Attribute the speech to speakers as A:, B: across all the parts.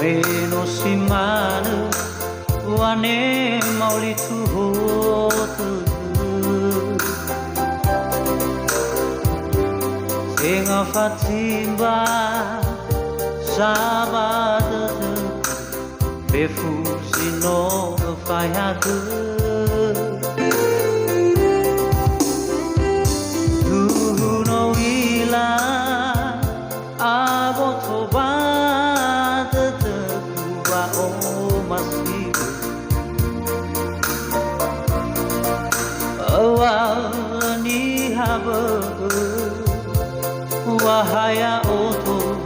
A: Reno simana wane mauli tuhotu Senga fatimba sabada Befu sino fayadu Tuhuno ila abotoba Awani haba wahaya oto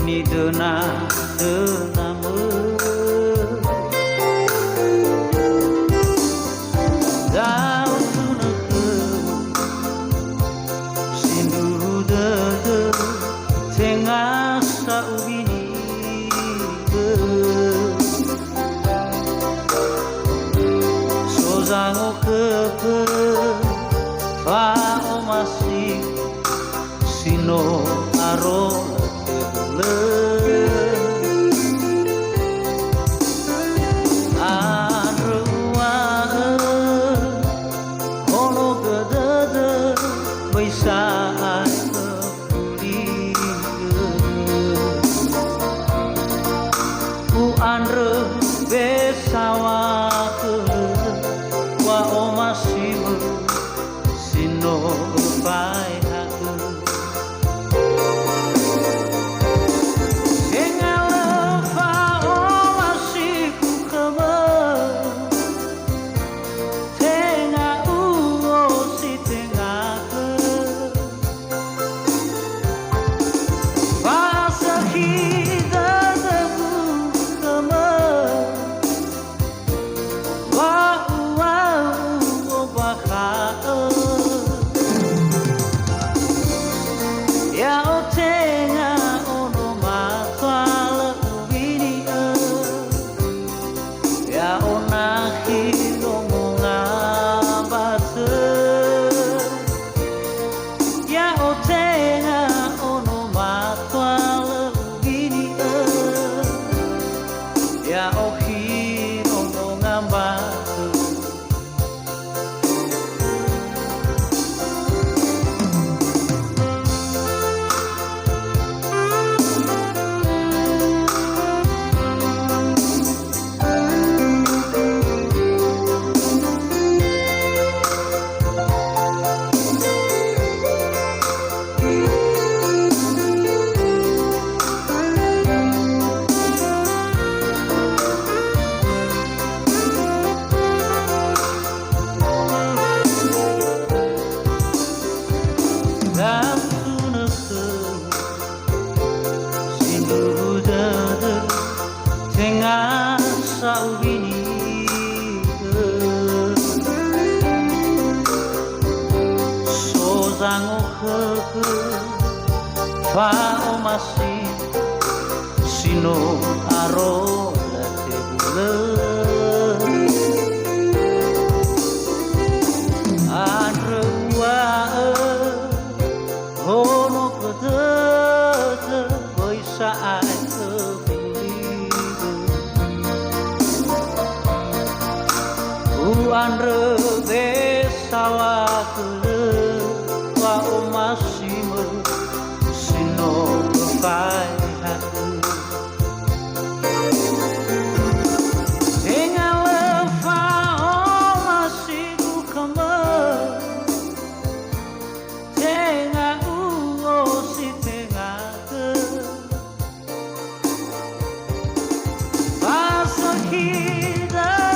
A: ni dena denama Dau tunake sindu dede tengah saubini Sozango kepe fa omasi sino aro le arwa ono gedede bisa u andre besawa wa omasimu sino pai aku engala fa omasiku kama tenga uo si tenga ke fasa kita debu kama Ya otenga ono matwala ubini Ya onahi lomonga bate Ya otenga ono matwala ubini Ya ohi lomonga bate Tengah saubini Sozango keke fa omasi sino aro la tebule Andre wa ono kedete boisa ai Andre besawa kele wa omasimu sino fai hatu Engala fa omasiku kama tenga uo si tenga ke Fasa kita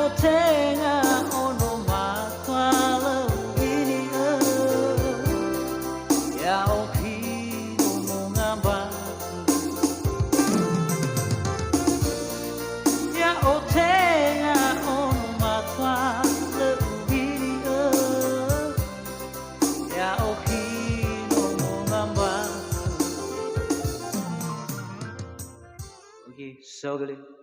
A: otenga ono matwala video ya okino mungamba ya otenga ono matwala video ya okino mungamba. Okay, so good.